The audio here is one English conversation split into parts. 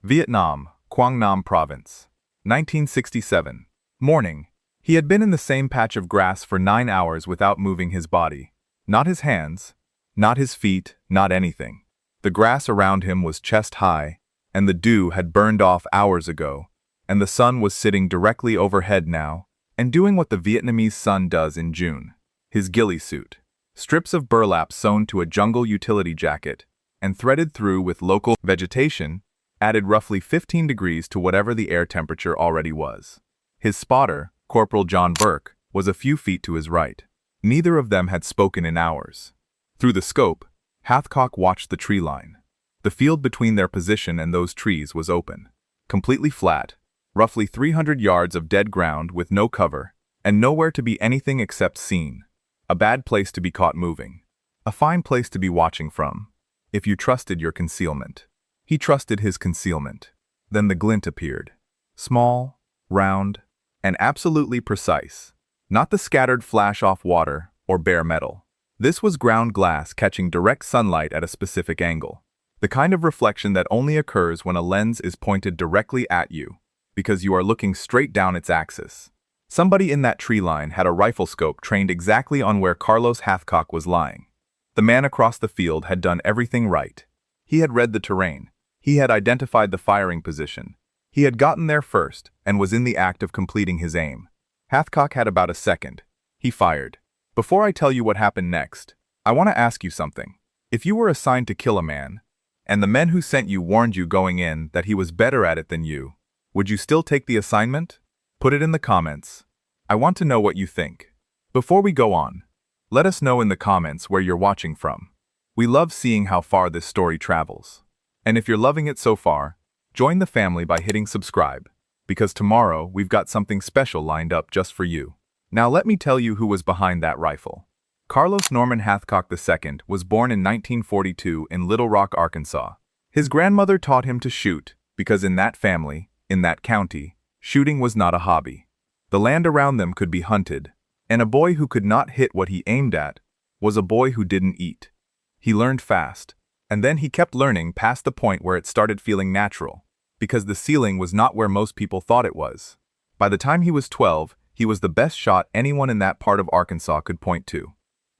Vietnam, Quang Nam Province. 1967. Morning. He had been in the same patch of grass for 9 hours without moving his body. Not his hands, not his feet, not anything. The grass around him was chest high, and the dew had burned off hours ago, and the sun was sitting directly overhead now, and doing what the Vietnamese sun does in June. His ghillie suit. Strips of burlap sewn to a jungle utility jacket, and threaded through with local vegetation, added roughly 15 degrees to whatever the air temperature already was. His spotter, Corporal John Burke, was a few feet to his right. Neither of them had spoken in hours. Through the scope, Hathcock watched the tree line. The field between their position and those trees was open, completely flat, roughly 300 yards of dead ground with no cover, and nowhere to be anything except seen. A bad place to be caught moving. A fine place to be watching from, if you trusted your concealment. He trusted his concealment. Then the glint appeared. Small, round, and absolutely precise. Not the scattered flash off water or bare metal. This was ground glass catching direct sunlight at a specific angle. The kind of reflection that only occurs when a lens is pointed directly at you, because you are looking straight down its axis. Somebody in that tree line had a rifle scope trained exactly on where Carlos Hathcock was lying. The man across the field had done everything right. He had read the terrain. He had identified the firing position. He had gotten there first and was in the act of completing his aim. Hathcock had about a second. He fired. Before I tell you what happened next, I want to ask you something. If you were assigned to kill a man, and the men who sent you warned you going in that he was better at it than you, would you still take the assignment? Put it in the comments. I want to know what you think. Before we go on, let us know in the comments where you're watching from. We love seeing how far this story travels. And if you're loving it so far, join the family by hitting subscribe, because tomorrow we've got something special lined up just for you. Now let me tell you who was behind that rifle. Carlos Norman Hathcock II was born in 1942 in Little Rock, Arkansas. His grandmother taught him to shoot, because in that family, in that county, shooting was not a hobby. The land around them could be hunted, and a boy who could not hit what he aimed at was a boy who didn't eat. He learned fast, and then he kept learning past the point where it started feeling natural, because the ceiling was not where most people thought it was. By the time he was 12, he was the best shot anyone in that part of Arkansas could point to.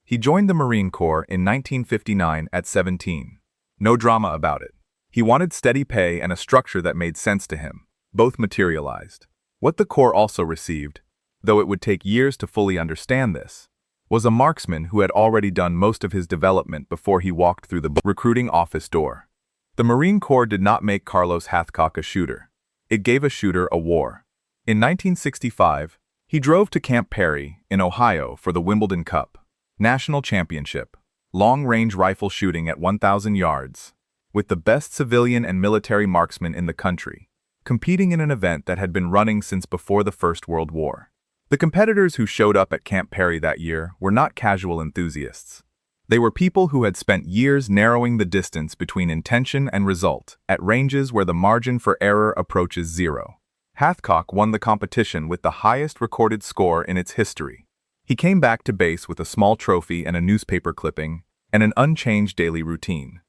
He joined the Marine Corps in 1959 at 17. No drama about it. He wanted steady pay and a structure that made sense to him. Both materialized. What the Corps also received, though it would take years to fully understand this, was a marksman who had already done most of his development before he walked through the recruiting office door. The Marine Corps did not make Carlos Hathcock a shooter. It gave a shooter a war. In 1965, he drove to Camp Perry in Ohio for the Wimbledon Cup National Championship, long-range rifle shooting at 1,000 yards, with the best civilian and military marksmen in the country, competing in an event that had been running since before the First World War. The competitors who showed up at Camp Perry that year were not casual enthusiasts. They were people who had spent years narrowing the distance between intention and result at ranges where the margin for error approaches zero. Hathcock won the competition with the highest recorded score in its history. He came back to base with a small trophy and a newspaper clipping and an unchanged daily routine.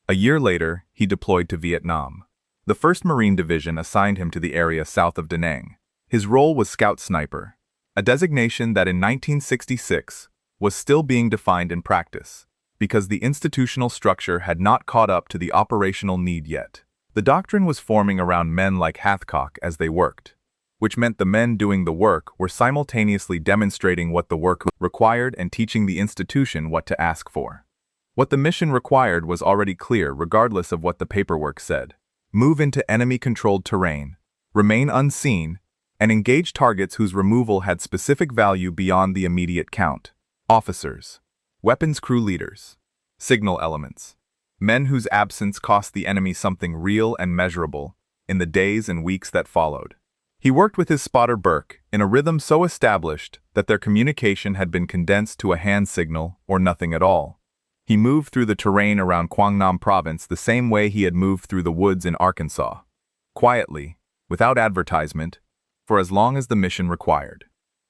A year later, he deployed to Vietnam. The 1st Marine Division assigned him to the area south of Da Nang. His role was Scout Sniper, a designation that in 1966 was still being defined in practice, because the institutional structure had not caught up to the operational need yet. The doctrine was forming around men like Hathcock as they worked, which meant the men doing the work were simultaneously demonstrating what the work required and teaching the institution what to ask for. What the mission required was already clear regardless of what the paperwork said. Move into enemy-controlled terrain, remain unseen, and engage targets whose removal had specific value beyond the immediate count. Officers, weapons crew leaders, signal elements, men whose absence cost the enemy something real and measurable in the days and weeks that followed. He worked with his spotter Burke in a rhythm so established that their communication had been condensed to a hand signal or nothing at all. He moved through the terrain around Quang Nam Province the same way he had moved through the woods in Arkansas, quietly, without advertisement, for as long as the mission required.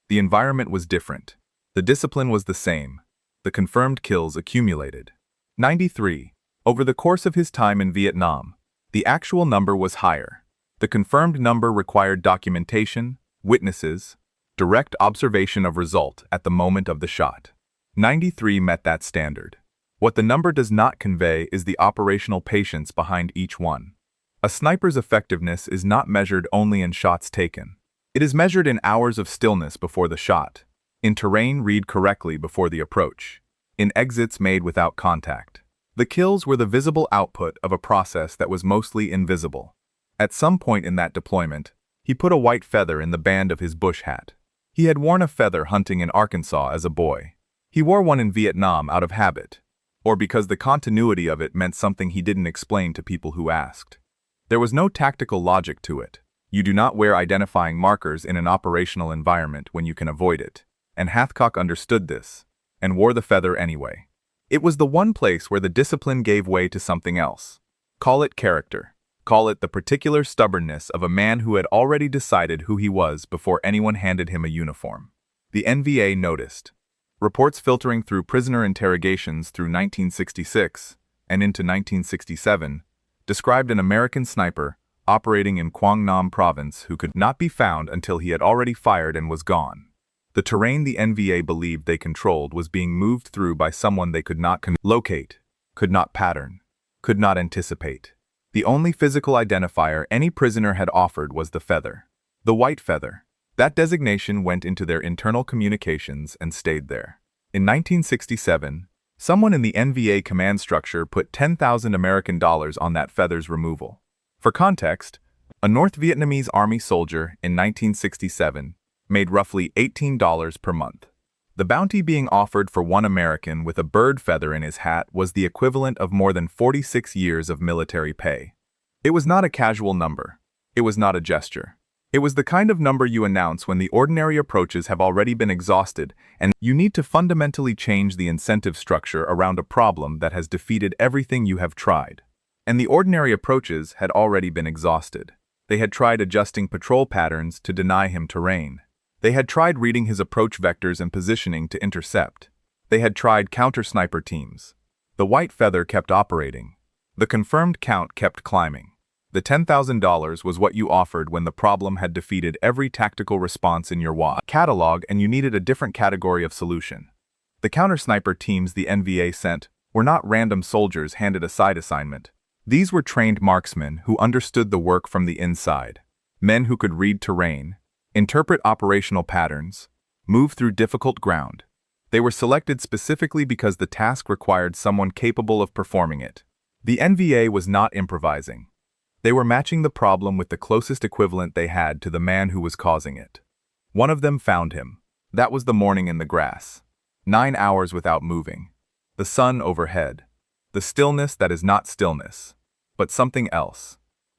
The environment was different. The discipline was the same. The confirmed kills accumulated. 93. Over the course of his time in Vietnam, The actual number was higher. The confirmed number required documentation, witnesses, direct observation of result at the moment of the shot. 93 met that standard. What the number does not convey is the operational patience behind each one. A sniper's effectiveness is not measured only in shots taken. It is measured in hours of stillness before the shot, in terrain read correctly before the approach, in exits made without contact. The kills were the visible output of a process that was mostly invisible. At some point in that deployment, he put a white feather in the band of his bush hat. He had worn a feather hunting in Arkansas as a boy. He wore one in Vietnam out of habit, or because the continuity of it meant something he didn't explain to people who asked. There was no tactical logic to it. You do not wear identifying markers in an operational environment when you can avoid it, and Hathcock understood this, and wore the feather anyway. It was the one place where the discipline gave way to something else. Call it character. Call it the particular stubbornness of a man who had already decided who he was before anyone handed him a uniform. The NVA noticed. Reports filtering through prisoner interrogations through 1966 and into 1967 described an American sniper operating in Quang Nam province who could not be found until he had already fired and was gone. The terrain the NVA believed they controlled was being moved through by someone they could not locate, could not pattern, could not anticipate. The only physical identifier any prisoner had offered was the feather. The white feather. That designation went into their internal communications and stayed there. In 1967, someone in the NVA command structure put $10,000 American dollars on that feather's removal. For context, a North Vietnamese Army soldier in 1967 made roughly $18 per month. The bounty being offered for one American with a bird feather in his hat was the equivalent of more than 46 years of military pay. It was not a casual number. It was not a gesture. It was the kind of number you announce when the ordinary approaches have already been exhausted and you need to fundamentally change the incentive structure around a problem that has defeated everything you have tried. And the ordinary approaches had already been exhausted. They had tried adjusting patrol patterns to deny him terrain. They had tried reading his approach vectors and positioning to intercept. They had tried counter-sniper teams. The white feather kept operating. The confirmed count kept climbing. The $10,000 was what you offered when the problem had defeated every tactical response in your catalog and you needed a different category of solution. The counter-sniper teams the NVA sent were not random soldiers handed a side assignment. These were trained marksmen who understood the work from the inside. Men who could read terrain, interpret operational patterns, move through difficult ground. They were selected specifically because the task required someone capable of performing it. The NVA was not improvising. They were matching the problem with the closest equivalent they had to the man who was causing it. One of them found him. That was the morning in the grass. 9 hours without moving. The sun overhead. The stillness that is not stillness, but something else.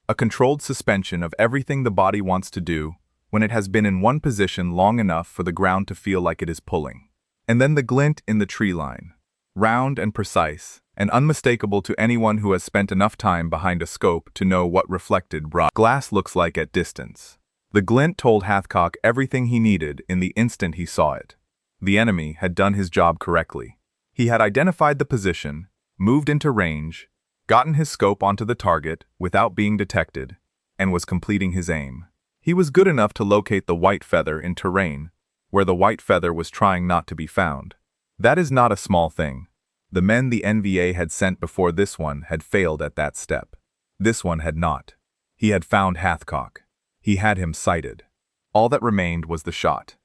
A controlled suspension of everything the body wants to do when it has been in one position long enough for the ground to feel like it is pulling. And then the glint in the tree line. Round and precise, and unmistakable to anyone who has spent enough time behind a scope to know what reflected glass looks like at distance. The glint told Hathcock everything he needed in the instant he saw it. The enemy had done his job correctly. He had identified the position, moved into range, gotten his scope onto the target without being detected, and was completing his aim. He was good enough to locate the white feather in terrain, where the white feather was trying not to be found. That is not a small thing. The men the NVA had sent before this one had failed at that step. This one had not. He had found Hathcock. He had him sighted. All that remained was the shot.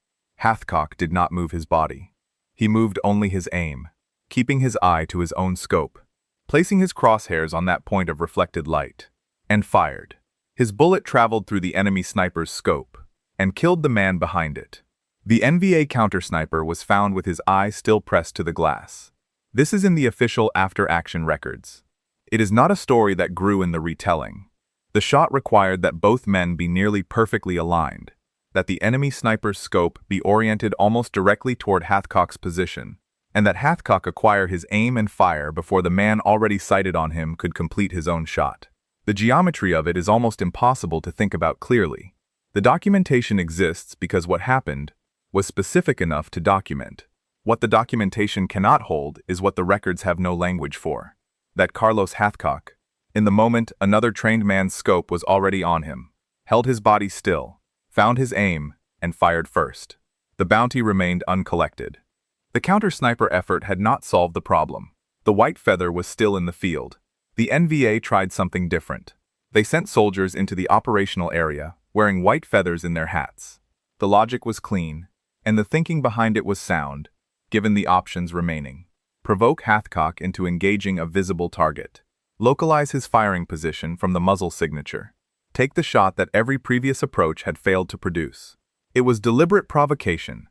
Hathcock did not move his body. He moved only his aim, keeping his eye to his own scope, placing his crosshairs on that point of reflected light, and fired. His bullet traveled through the enemy sniper's scope and killed the man behind it. The NVA counter-sniper was found with his eye still pressed to the glass. This is in the official after-action records. It is not a story that grew in the retelling. The shot required that both men be nearly perfectly aligned, that the enemy sniper's scope be oriented almost directly toward Hathcock's position, and that Hathcock acquire his aim and fire before the man already sighted on him could complete his own shot. The geometry of it is almost impossible to think about clearly. The documentation exists because what happened was specific enough to document. What the documentation cannot hold is what the records have no language for. That Carlos Hathcock, In the moment, another trained man's scope was already on him, held his body still, found his aim, and fired first. The bounty remained uncollected. The counter-sniper effort had not solved the problem. The white feather was still in the field. The NVA tried something different. They sent soldiers into the operational area, wearing white feathers in their hats. The logic was clean, and the thinking behind it was sound, given the options remaining. Provoke Hathcock into engaging a visible target. Localize his firing position from the muzzle signature. Take the shot that every previous approach had failed to produce. It was deliberate provocation,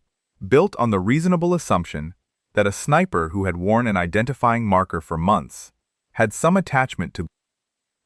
built on the reasonable assumption that a sniper who had worn an identifying marker for months had some attachment to,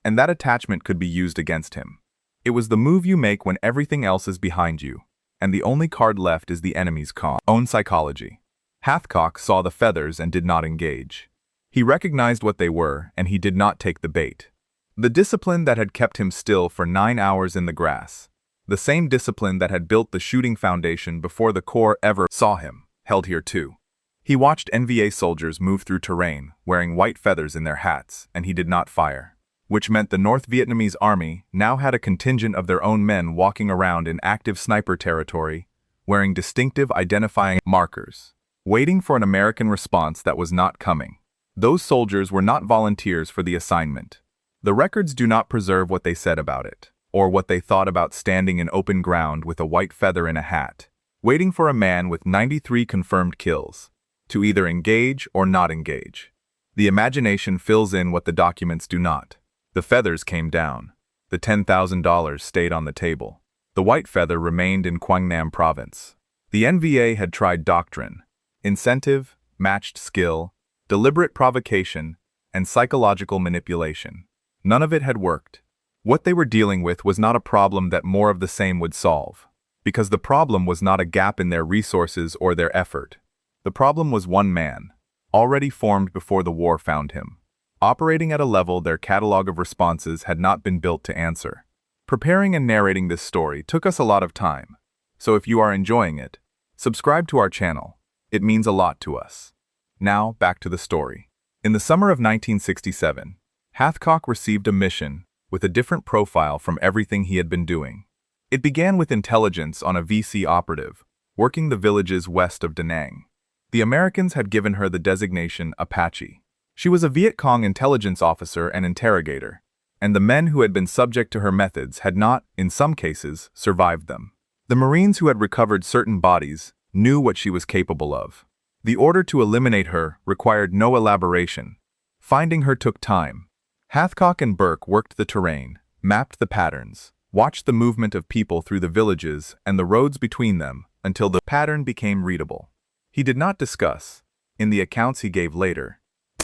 and that attachment could be used against him. It was the move you make when everything else is behind you, and the only card left is the enemy's own psychology. Hathcock saw the feathers and did not engage. He recognized what they were, and he did not take the bait. The discipline that had kept him still for 9 hours in the grass, the same discipline that had built the shooting foundation before the Corps ever saw him, held here too. He watched NVA soldiers move through terrain, wearing white feathers in their hats, and he did not fire, which meant the North Vietnamese army now had a contingent of their own men walking around in active sniper territory, wearing distinctive identifying markers, waiting for an American response that was not coming. Those soldiers were not volunteers for the assignment. The records do not preserve what they said about it, or what they thought about standing in open ground with a white feather in a hat, waiting for a man with 93 confirmed kills, to either engage or not engage. The imagination fills in what the documents do not. The feathers came down. The $10,000 stayed on the table. The white feather remained in Quang Nam province. The NVA had tried doctrine, incentive, matched skill, deliberate provocation, and psychological manipulation. None of it had worked. What they were dealing with was not a problem that more of the same would solve, because the problem was not a gap in their resources or their effort. The problem was one man, already formed before the war found him, operating at a level their catalog of responses had not been built to answer. Preparing and narrating this story took us a lot of time, so if you are enjoying it, subscribe to our channel. It means a lot to us. Now, back to the story. In the summer of 1967, Hathcock received a mission with a different profile from everything he had been doing. It began with intelligence on a VC operative, working the villages west of Da Nang. The Americans had given her the designation Apache. She was a Viet Cong intelligence officer and interrogator, and the men who had been subject to her methods had not, in some cases, survived them. The Marines who had recovered certain bodies knew what she was capable of. The order to eliminate her required no elaboration. Finding her took time. Hathcock and Burke worked the terrain, mapped the patterns, watched the movement of people through the villages and the roads between them until the pattern became readable. He did not discuss, in the accounts he gave later,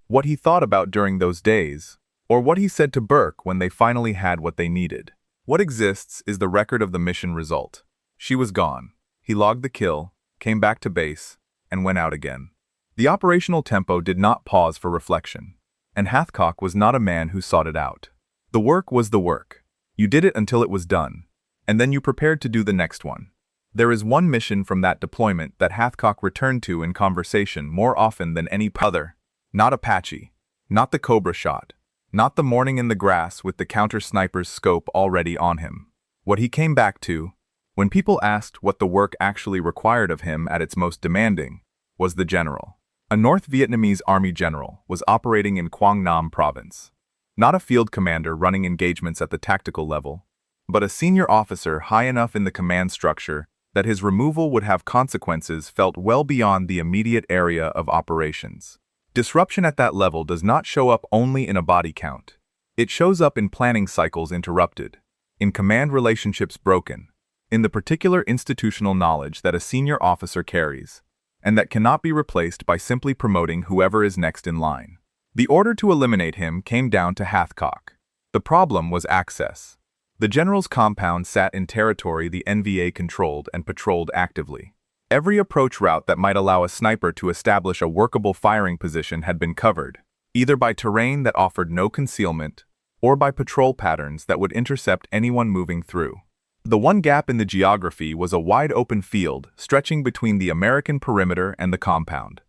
what he thought about during those days, or what he said to Burke when they finally had what they needed. What exists is the record of the mission result. She was gone. He logged the kill, came back to base, and went out again. The operational tempo did not pause for reflection, and Hathcock was not a man who sought it out. The work was the work. You did it until it was done, and then you prepared to do the next one. There is one mission from that deployment that Hathcock returned to in conversation more often than any other. Not Apache, not the Cobra shot, not the morning in the grass with the counter-sniper's scope already on him. What he came back to, when people asked what the work actually required of him at its most demanding, was the general. A North Vietnamese army general was operating in Quang Nam province. Not a field commander running engagements at the tactical level, but a senior officer high enough in the command structure that his removal would have consequences felt well beyond the immediate area of operations. Disruption at that level does not show up only in a body count. It shows up in planning cycles interrupted, in command relationships broken, in the particular institutional knowledge that a senior officer carries, and that cannot be replaced by simply promoting whoever is next in line. The order to eliminate him came down to Hathcock. The problem was access. The general's compound sat in territory the NVA controlled and patrolled actively. Every approach route that might allow a sniper to establish a workable firing position had been covered, either by terrain that offered no concealment, or by patrol patterns that would intercept anyone moving through. The one gap in the geography was a wide open field stretching between the American perimeter and the compound.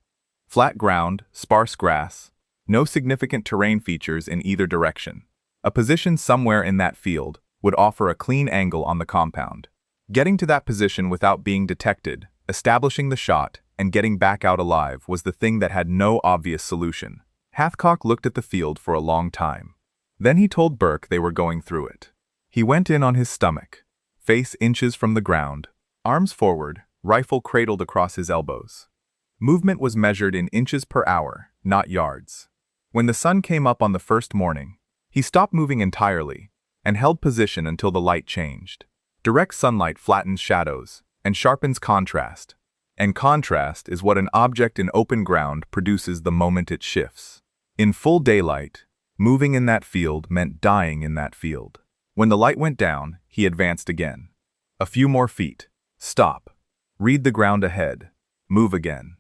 Flat ground, sparse grass, no significant terrain features in either direction. A position somewhere in that field would offer a clean angle on the compound. Getting to that position without being detected, establishing the shot, and getting back out alive was the thing that had no obvious solution. Hathcock looked at the field for a long time. Then he told Burke they were going through it. He went in on his stomach, face inches from the ground, arms forward, rifle cradled across his elbows. Movement was measured in inches per hour, not yards. When the sun came up on the first morning, he stopped moving entirely and held position until the light changed. Direct sunlight flattens shadows and sharpens contrast, and contrast is what an object in open ground produces the moment it shifts. In full daylight, moving in that field meant dying in that field. When the light went down, he advanced again. A few more feet. Stop. Read the ground ahead. Move again.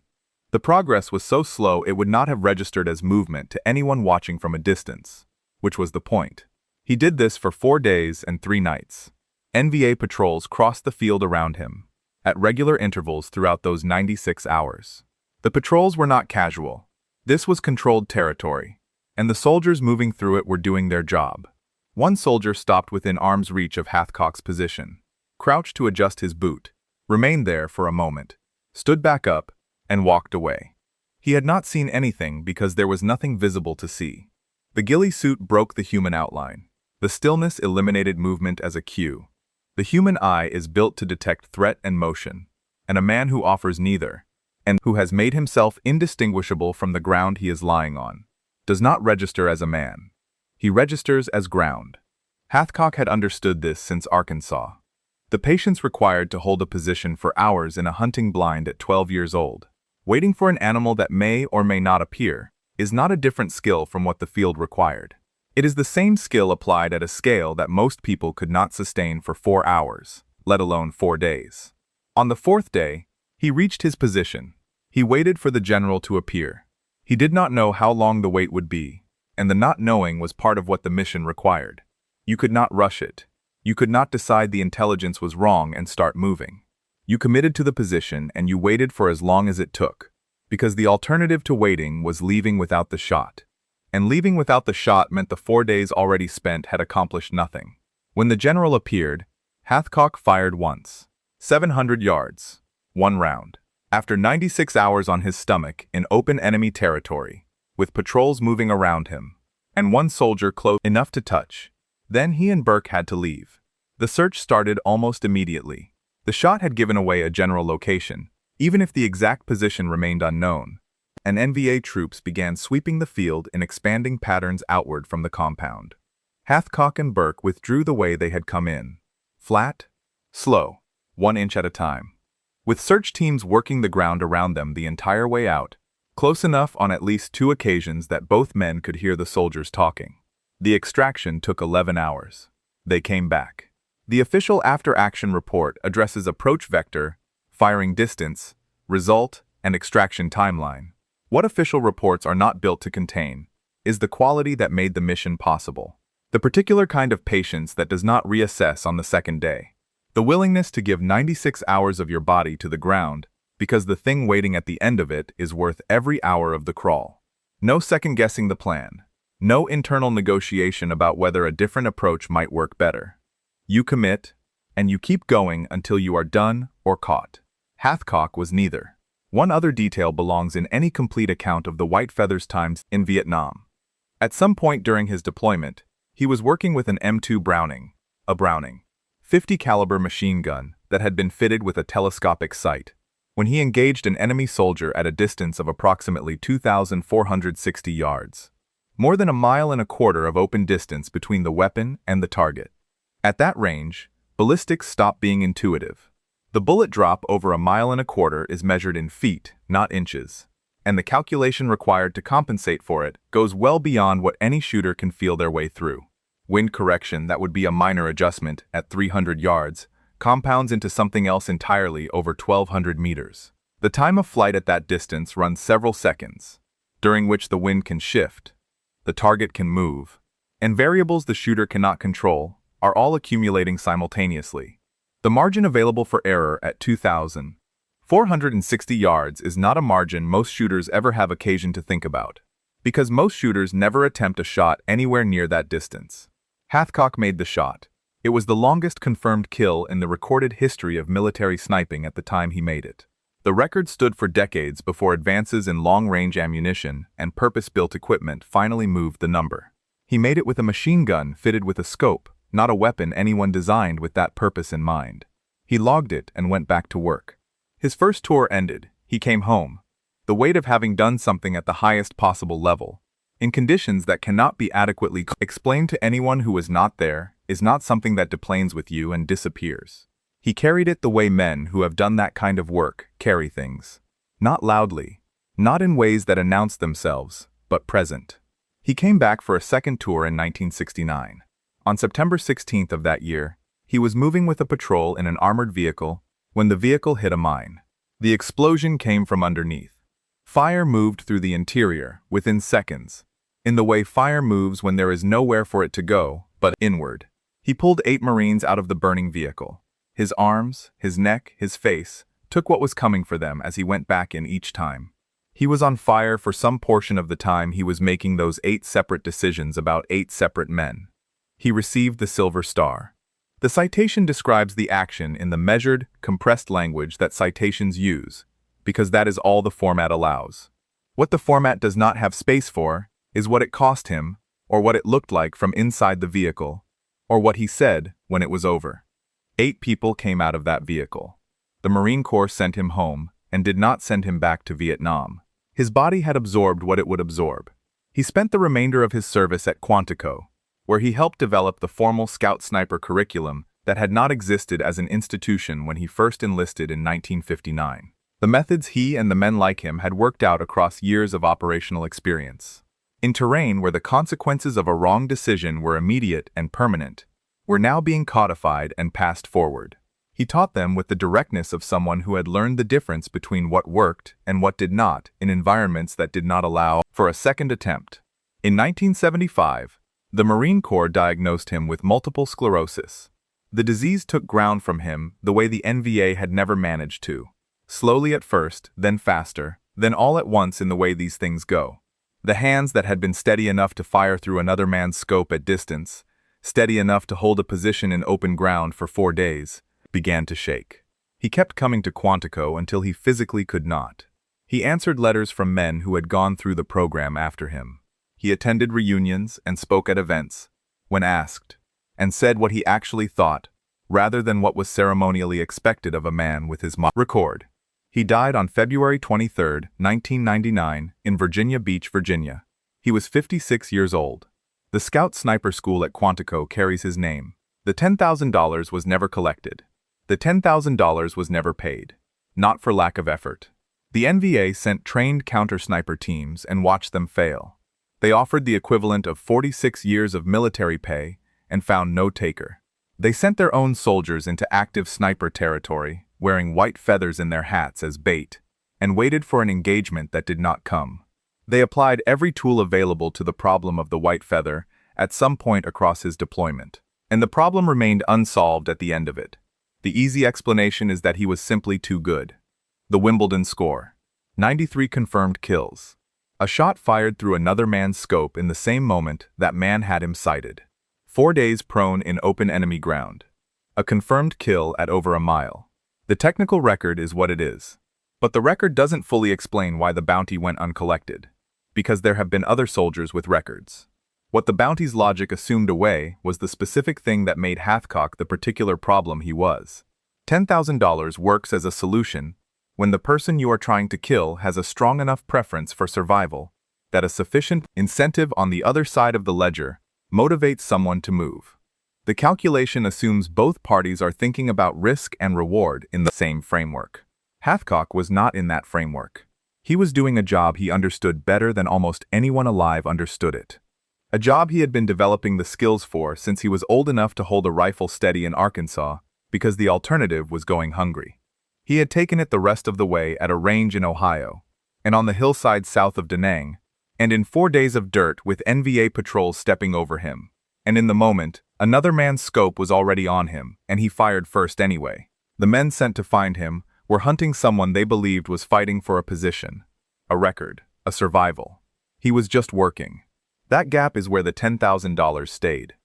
The progress was so slow it would not have registered as movement to anyone watching from a distance, which was the point. He did this for 4 days and 3 nights. NVA patrols crossed the field around him, at regular intervals throughout those 96 hours. The patrols were not casual. This was controlled territory, and the soldiers moving through it were doing their job. One soldier stopped within arm's reach of Hathcock's position, crouched to adjust his boot, remained there for a moment, stood back up, and walked away. He had not seen anything because there was nothing visible to see. The ghillie suit broke the human outline. The stillness eliminated movement as a cue. The human eye is built to detect threat and motion, and a man who offers neither, and who has made himself indistinguishable from the ground he is lying on, does not register as a man. He registers as ground. Hathcock had understood this since Arkansas. The patience required to hold a position for hours in a hunting blind at 12 years old, waiting for an animal that may or may not appear, is not a different skill from what the field required. It is the same skill applied at a scale that most people could not sustain for 4 hours, let alone 4 days. On the 4th day, he reached his position. He waited for the general to appear. He did not know how long the wait would be, and the not knowing was part of what the mission required. You could not rush it. You could not decide the intelligence was wrong and start moving. You committed to the position and you waited for as long as it took, because the alternative to waiting was leaving without the shot. And leaving without the shot meant the 4 days already spent had accomplished nothing. When the general appeared, Hathcock fired once. 700 yards. 1 round. After 96 hours on his stomach in open enemy territory, with patrols moving around him, and one soldier close enough to touch. Then he and Burke had to leave. The search started almost immediately. The shot had given away a general location, even if the exact position remained unknown, and NVA troops began sweeping the field in expanding patterns outward from the compound. Hathcock and Burke withdrew the way they had come in. Flat, slow, 1 inch at a time. With search teams working the ground around them the entire way out, close enough on at least 2 occasions that both men could hear the soldiers talking. The extraction took 11 hours. They came back. The official after-action report addresses approach vector, firing distance, result, and extraction timeline. What official reports are not built to contain is the quality that made the mission possible. The particular kind of patience that does not reassess on the 2nd day. The willingness to give 96 hours of your body to the ground because the thing waiting at the end of it is worth every hour of the crawl. No second-guessing the plan. No internal negotiation about whether a different approach might work better. You commit, and you keep going until you are done or caught. Hathcock was neither. One other detail belongs in any complete account of the White Feathers' times in Vietnam. At some point during his deployment, he was working with an M2 Browning, a Browning, .50 caliber machine gun that had been fitted with a telescopic sight, when he engaged an enemy soldier at a distance of approximately 2,460 yards. More than 1.25 miles of open distance between the weapon and the target. At that range, ballistics stop being intuitive. The bullet drop over 1.25 miles is measured in feet, not inches, and the calculation required to compensate for it goes well beyond what any shooter can feel their way through. Wind correction that would be a minor adjustment at 300 yards compounds into something else entirely over 1,200 meters. The time of flight at that distance runs several seconds, during which the wind can shift, the target can move, and variables the shooter cannot control are all accumulating simultaneously. The margin available for error at 2,460 yards is not a margin most shooters ever have occasion to think about, because most shooters never attempt a shot anywhere near that distance. Hathcock made the shot. It was the longest confirmed kill in the recorded history of military sniping at the time he made it. The record stood for decades before advances in long-range ammunition and purpose-built equipment finally moved the number. He made it with a machine gun fitted with a scope, not a weapon anyone designed with that purpose in mind. He logged it and went back to work. His first tour ended. He came home. The weight of having done something at the highest possible level, in conditions that cannot be adequately explained to anyone who was not there, is not something that deplanes with you and disappears. He carried it the way men who have done that kind of work carry things. Not loudly, not in ways that announce themselves, but present. He came back for a second tour in 1969. On September 16th of that year, he was moving with a patrol in an armored vehicle when the vehicle hit a mine. The explosion came from underneath. Fire moved through the interior within seconds, in the way fire moves when there is nowhere for it to go but inward. He pulled 8 Marines out of the burning vehicle. His arms, his neck, his face took what was coming for them as he went back in each time. He was on fire for some portion of the time he was making those 8 separate decisions about 8 separate men. He received the Silver Star. The citation describes the action in the measured, compressed language that citations use, because that is all the format allows. What the format does not have space for is what it cost him, or what it looked like from inside the vehicle, or what he said when it was over. 8 people came out of that vehicle. The Marine Corps sent him home and did not send him back to Vietnam. His body had absorbed what it would absorb. He spent the remainder of his service at Quantico, where he helped develop the formal Scout Sniper curriculum that had not existed as an institution when he first enlisted in 1959. The methods he and the men like him had worked out across years of operational experience. In terrain where the consequences of a wrong decision were immediate and permanent, were now being codified and passed forward. He taught them with the directness of someone who had learned the difference between what worked and what did not in environments that did not allow for a second attempt. In 1975, the Marine Corps diagnosed him with multiple sclerosis. The disease took ground from him the way the NVA had never managed to. Slowly at first, then faster, then all at once in the way these things go. The hands that had been steady enough to fire through another man's scope at distance, steady enough to hold a position in open ground for 4 days, began to shake. He kept coming to Quantico until he physically could not. He answered letters from men who had gone through the program after him. He attended reunions and spoke at events, when asked, and said what he actually thought, rather than what was ceremonially expected of a man with his record. He died on February 23, 1999, in Virginia Beach, Virginia. He was 56 years old. The Scout Sniper School at Quantico carries his name. The $10,000 was never collected. The $10,000 was never paid. Not for lack of effort. The NVA sent trained counter-sniper teams and watched them fail. They offered the equivalent of 46 years of military pay and found no taker. They sent their own soldiers into active sniper territory, wearing white feathers in their hats as bait, and waited for an engagement that did not come. They applied every tool available to the problem of the white feather at some point across his deployment, and the problem remained unsolved at the end of it. The easy explanation is that he was simply too good. The Wimbledon score. 93 confirmed kills. A shot fired through another man's scope in the same moment that man had him sighted. 4 days prone in open enemy ground. A confirmed kill at over a mile. The technical record is what it is. But the record doesn't fully explain why the bounty went uncollected. Because there have been other soldiers with records. What the bounty's logic assumed away was the specific thing that made Hathcock the particular problem he was. $10,000 works as a solution when the person you are trying to kill has a strong enough preference for survival that a sufficient incentive on the other side of the ledger motivates someone to move. The calculation assumes both parties are thinking about risk and reward in the same framework. Hathcock was not in that framework. He was doing a job he understood better than almost anyone alive understood it. A job he had been developing the skills for since he was old enough to hold a rifle steady in Arkansas because the alternative was going hungry. He had taken it the rest of the way at a range in Ohio, and on the hillside south of Da Nang, and in 4 days of dirt with NVA patrols stepping over him. And in the moment, another man's scope was already on him, and he fired first anyway. The men sent to find him were hunting someone they believed was fighting for a position, a record, a survival. He was just working. That gap is where the $10,000 stayed.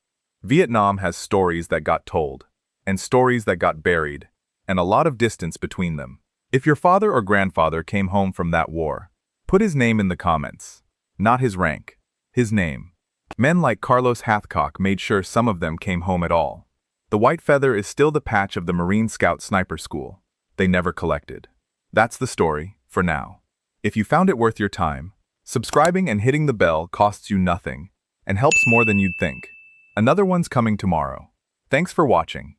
Vietnam has stories that got told, and stories that got buried, and a lot of distance between them. If your father or grandfather came home from that war, put his name in the comments. Not his rank, his name. Men like Carlos Hathcock made sure some of them came home at all. The white feather is still the patch of the Marine Scout Sniper School. They never collected. That's the story, for now. If you found it worth your time, subscribing and hitting the bell costs you nothing, and helps more than you'd think. Another one's coming tomorrow. Thanks for watching.